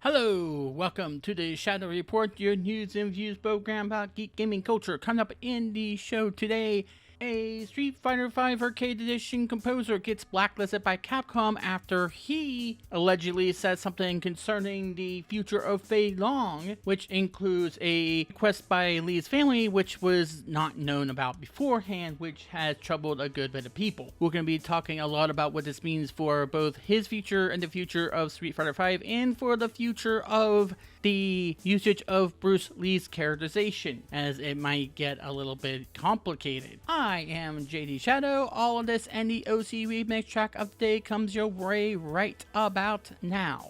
Hello, welcome to the Shadow Report, your news and views program about geek gaming culture. Coming up in the show today, a Street Fighter V Arcade Edition composer gets blacklisted by Capcom after he allegedly said something concerning the future of Fei Long, which includes a request by Lee's family, which was not known about beforehand, which has troubled a good bit of people. We're going to be talking a lot about what this means for both his future and the future of Street Fighter V, and for the future of the usage of Bruce Lee's characterization, as it might get a little bit complicated. I am JD Shadow. All of this and the OCRemix Track of the day comes your way right about now.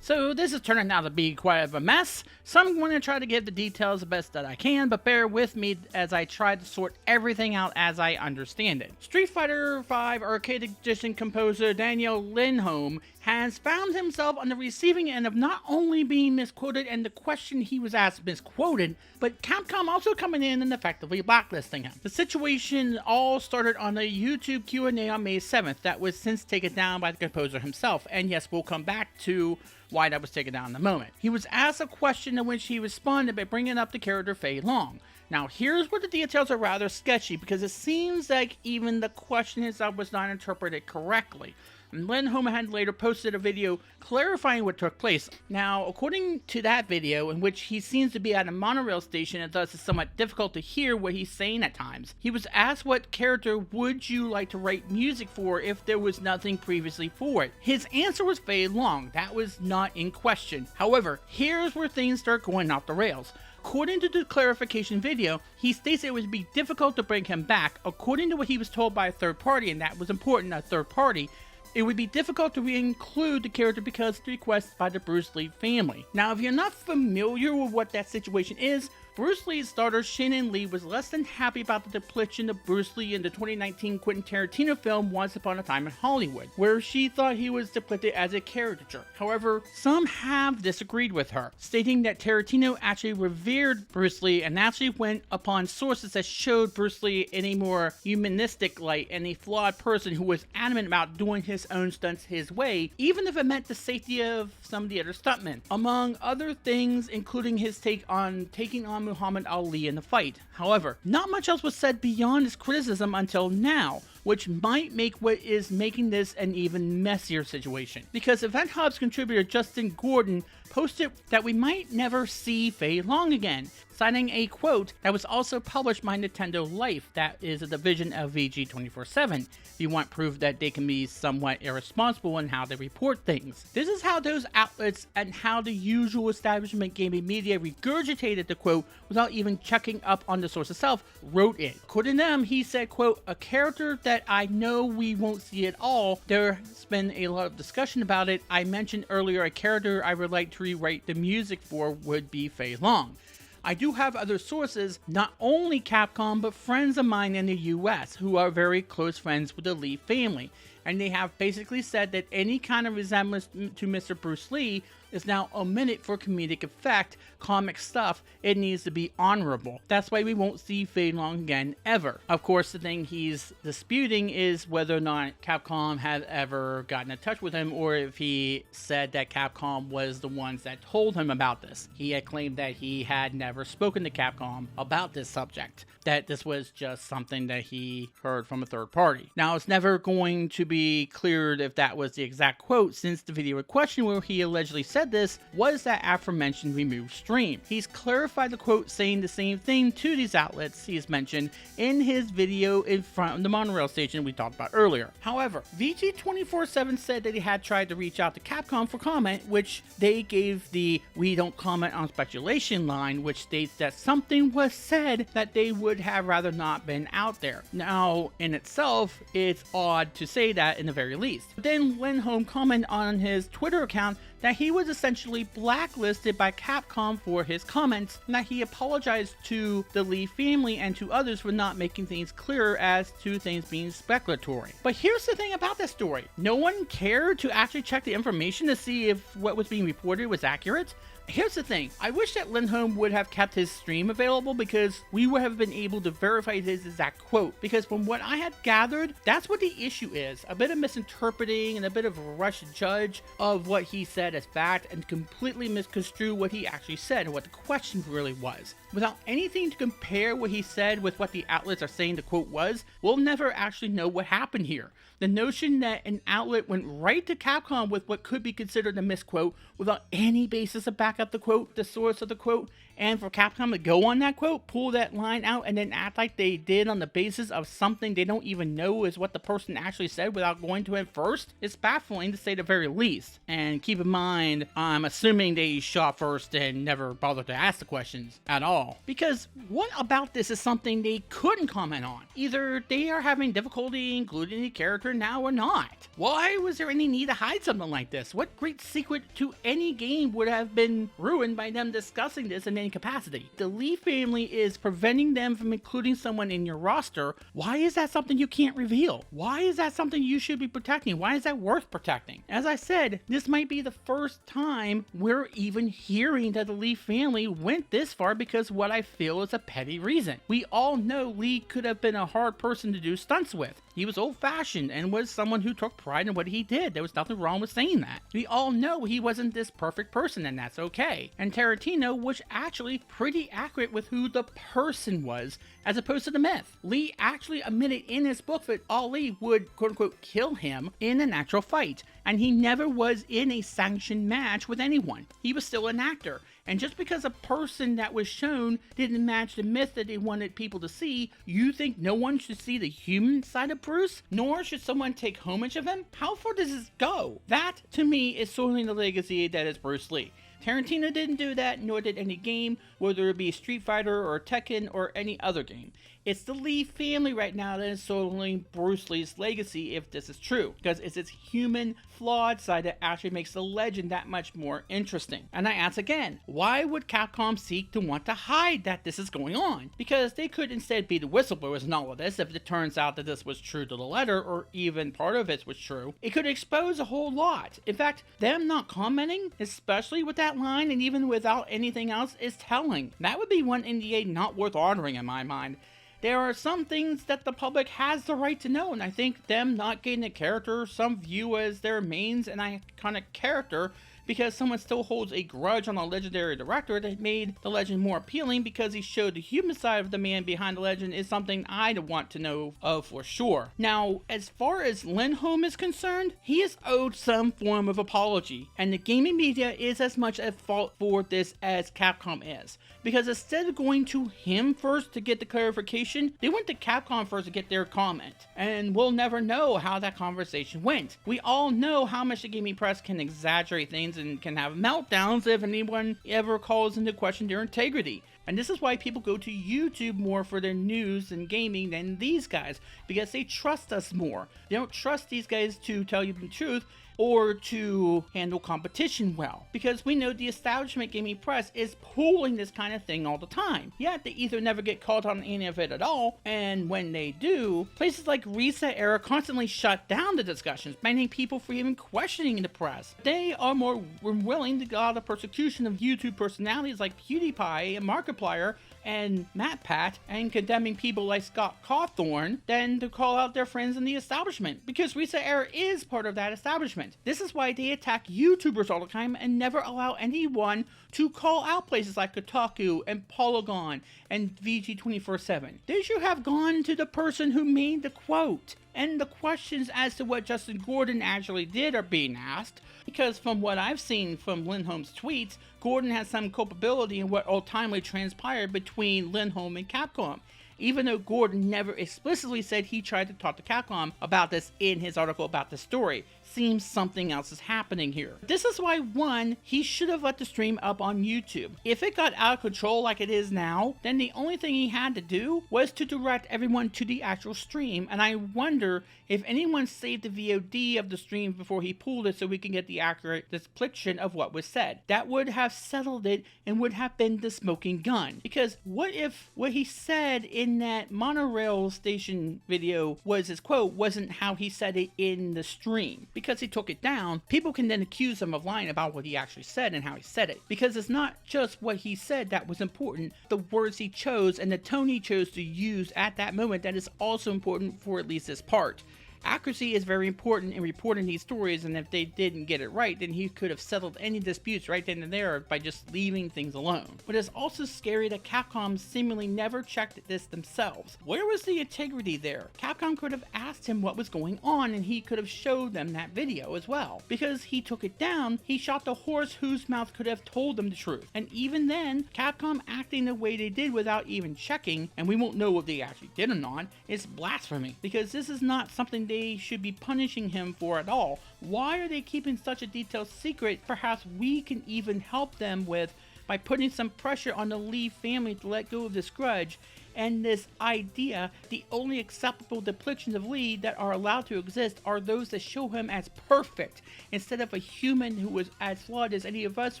So this is turning out to be quite of a mess, so I'm going to try to give the details the best that I can, but bear with me as I try to sort everything out as I understand it. Street Fighter V Arcade Edition composer Daniel Lindholm has found himself on the receiving end of not only being misquoted and the question he was asked misquoted, but Capcom also coming in and effectively blacklisting him. The situation all started on a YouTube Q&A on May 7th that was since taken down by the composer himself, and yes, we'll come back to why that was taken down in a moment. He was asked a question in which he responded by bringing up the character Fei Long. Now, here's where the details are rather sketchy, because it seems like even the question itself was not interpreted correctly. And Lindholm had later posted a video clarifying what took place. Now, according to that video, in which he seems to be at a monorail station and thus it's somewhat difficult to hear what he's saying at times, he was asked what character would you like to write music for if there was nothing previously for it. His answer was Fei Long. That was not in question. However, here's where things start going off the rails. According to the clarification video, he states it would be difficult to bring him back. According to what he was told by a third party, and that was important, a third party, it would be difficult to re-include the character because of the request by the Bruce Lee family. Now, if you're not familiar with what that situation is, Bruce Lee's daughter Shannon Lee was less than happy about the depiction of Bruce Lee in the 2019 Quentin Tarantino film Once Upon a Time in Hollywood, where she thought he was depicted as a caricature. However, some have disagreed with her, stating that Tarantino actually revered Bruce Lee and actually went upon sources that showed Bruce Lee in a more humanistic light and a flawed person who was adamant about doing his own stunts his way, even if it meant the safety of some of the other stuntmen. Among other things, including his take on taking on Muhammad Ali in the fight. However, not much else was said beyond his criticism until now, which might make what is making this an even messier situation. Because Event Hub's contributor Justin Gordon posted that we might never see Fei Long again, citing a quote that was also published by Nintendo Life, that is a division of VG 24/7, if you want proof that they can be somewhat irresponsible in how they report things. This is how those outlets and how the usual establishment gaming media regurgitated the quote without even checking up on the source itself, wrote it. According to them, he said, quote, "A character that I know we won't see at all. There's been a lot of discussion about it. I mentioned earlier a character I would like to rewrite the music for would be Fei Long. I do have other sources, not only Capcom, but friends of mine in the US who are very close friends with the Lee family, and they have basically said that any kind of resemblance to Mr. Bruce Lee is now omitted for comedic effect, comic stuff. It needs to be honorable. That's why we won't see Fei Long again ever." Of course, the thing he's disputing is whether or not Capcom had ever gotten in touch with him, or if he said that Capcom was the ones that told him about this. He had claimed that he had never spoken to Capcom about this subject, that this was just something that he heard from a third party. Now, it's never going to be cleared if that was the exact quote, since the video in question where he allegedly said this was that aforementioned removed stream. He's clarified the quote, saying the same thing to these outlets he's mentioned in his video in front of the monorail station we talked about earlier. However, VG 24/7 said that he had tried to reach out to Capcom for comment, which they gave the "we don't comment on speculation" line, which states that something was said that they would have rather not been out there. Now, in itself, it's odd to say that in the very least. But then Lindholm commented on his Twitter account that he was essentially blacklisted by Capcom for his comments, and that he apologized to the Lee family and to others for not making things clearer as to things being speculatory. But here's the thing about this story. No one cared to actually check the information to see if what was being reported was accurate. Here's the thing, I wish that Lindholm would have kept his stream available because we would have been able to verify his exact quote, because from what I had gathered, that's what the issue is, a bit of misinterpreting and a bit of a rush judge of what he said as fact and completely misconstrue what he actually said and what the question really was. Without anything to compare what he said with what the outlets are saying the quote was, we'll never actually know what happened here. The notion that an outlet went right to Capcom with what could be considered a misquote without any basis to back up the quote, the source of the quote, and for Capcom to go on that quote, pull that line out, and then act like they did on the basis of something they don't even know is what the person actually said without going to it first, is baffling to say the very least. And keep in mind, I'm assuming they shot first and never bothered to ask the questions at all. Because what about this is something they couldn't comment on? Either they are having difficulty including the character now or not. Why was there any need to hide something like this? What great secret to any game would have been ruined by them discussing this in any capacity? The Lee family is preventing them from including someone in your roster. Why is that something you can't reveal? Why is that something you should be protecting? Why is that worth protecting? As I said, this might be the first time we're even hearing that the Lee family went this far because what I feel is a petty reason. We all know Lee could have been a hard person to do stunts with. He was old-fashioned and was someone who took pride in what he did. There was nothing wrong with saying that. We all know he wasn't this perfect person, and that's okay. And Tarantino was actually pretty accurate with who the person was, as opposed to the myth. Lee actually admitted in his book that Ali would, quote-unquote, kill him in an actual fight, and he never was in a sanctioned match with anyone. He was still an actor. And just because a person that was shown didn't match the myth that they wanted people to see, you think no one should see the human side of Bruce? Nor should someone take homage of him? How far does this go? That, to me, is soiling the legacy that is Bruce Lee. Tarantino didn't do that, nor did any game, whether it be Street Fighter or Tekken or any other game. It's the Lee family right now that is soiling Bruce Lee's legacy if this is true, because it's its human, flawed side that actually makes the legend that much more interesting. And I ask again, why would Capcom seek to want to hide that this is going on? Because they could instead be the whistleblowers in all of this if it turns out that this was true to the letter, or even part of it was true. It could expose a whole lot. In fact, them not commenting, especially with that line and even without anything else, is telling. That would be one NDA not worth honoring in my mind. There are some things that the public has the right to know, and I think them not getting a character some view as their mains and iconic character because someone still holds a grudge on a legendary director that made the legend more appealing because he showed the human side of the man behind the legend is something I'd want to know of for sure. Now, as far as Lindholm is concerned, he is owed some form of apology, and the gaming media is as much at fault for this as Capcom is. Because instead of going to him first to get the clarification, they went to Capcom first to get their comment. And we'll never know how that conversation went. We all know how much the gaming press can exaggerate things and can have meltdowns if anyone ever calls into question their integrity. And this is why people go to YouTube more for their news and gaming than these guys, because they trust us more. They don't trust these guys to tell you the truth or to handle competition well, because we know the establishment gaming press is pulling this kind of thing all the time. Yet they either never get caught on any of it at all, and when they do, places like Reset Era constantly shut down the discussions, banning people for even questioning the press. They are more willing to go out the persecution of YouTube personalities like PewDiePie and Markiplier and MatPat and condemning people like Scott Cawthorn than to call out their friends in the establishment, because Reset Era is part of that establishment. This is why they attack YouTubers all the time and never allow anyone to call out places like Kotaku and Polygon and VG247. They should have gone to the person who made the quote. And the questions as to what Justin Gordon actually did are being asked, because from what I've seen from Lindholm's tweets, Gordon has some culpability in what ultimately transpired between Lindholm and Capcom. Even though Gordon never explicitly said he tried to talk to Capcom about this in his article about the story, seems something else is happening here. This is why, one, he should have let the stream up on YouTube. If it got out of control like it is now, then the only thing he had to do was to direct everyone to the actual stream, and I wonder if anyone saved the VOD of the stream before he pulled it so we can get the accurate depiction of what was said. That would have settled it and would have been the smoking gun. Because what if what he said in in that monorail station video was his quote wasn't how he said it in the stream. Because he took it down, people can then accuse him of lying about what he actually said and how he said it. Because it's not just what he said that was important, the words he chose and the tone he chose to use at that moment that is also important for at least this part. Accuracy is very important in reporting these stories, and if they didn't get it right, then he could have settled any disputes right then and there by just leaving things alone. But it's also scary that Capcom seemingly never checked this themselves. Where was the integrity there? Capcom could have asked him what was going on, and he could have showed them that video as well. Because he took it down, he shot the horse whose mouth could have told them the truth. And even then, Capcom acting the way they did without even checking, and we won't know if they actually did or not, is blasphemy. Because this is not something they should be punishing him for at all. Why are they keeping such a detailed secret? Perhaps we can even help them with by putting some pressure on the Lee family to let go of this grudge and this idea. The only acceptable depictions of Lee that are allowed to exist are those that show him as perfect instead of a human who was as flawed as any of us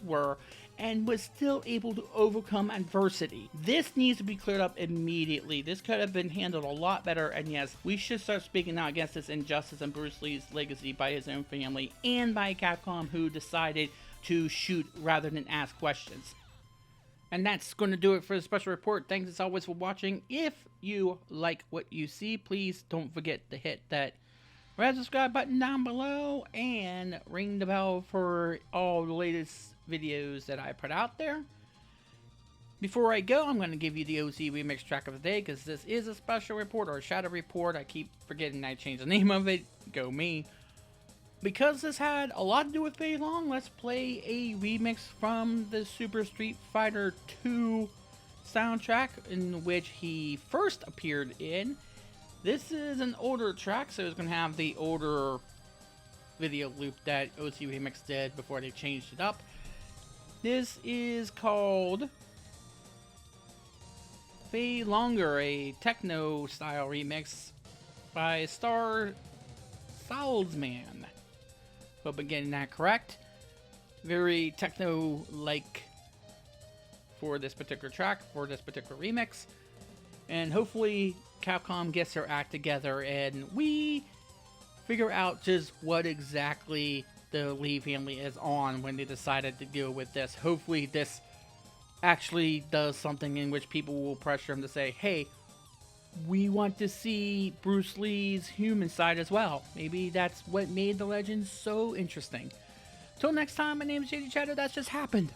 were and was still able to overcome adversity. This needs to be cleared up immediately. This could have been handled a lot better, and yes, we should start speaking out against this injustice in Bruce Lee's legacy by his own family and by Capcom, who decided to shoot rather than ask questions. And that's going to do it for the special report. Thanks as always for watching. If you like what you see, please don't forget to hit that red subscribe button down below and ring the bell for all the latest videos that I put out there. Before I go, I'm going to give you the OCRemix track of the day, because this is a special report or a shadow report. I keep forgetting I changed the name of it. Go me. Because this had a lot to do with Fei Long, let's play a remix from the Super Street Fighter 2 soundtrack, in which he first appeared in. This is an older track, so it's going to have the older video loop that OCRemix did before they changed it up. This is called Fei Longer, a techno-style remix by Star Salzman. Hope I'm getting that correct. Very techno-like for this particular track, for this particular remix. And hopefully Capcom gets their act together and we figure out just what exactly the Lee family is on when they decided to deal with this. Hopefully this actually does something in which people will pressure him to say, hey, we want to see Bruce Lee's human side as well. Maybe that's what made the legend so interesting. Till next time, my name is JD Shadow. That's just happened.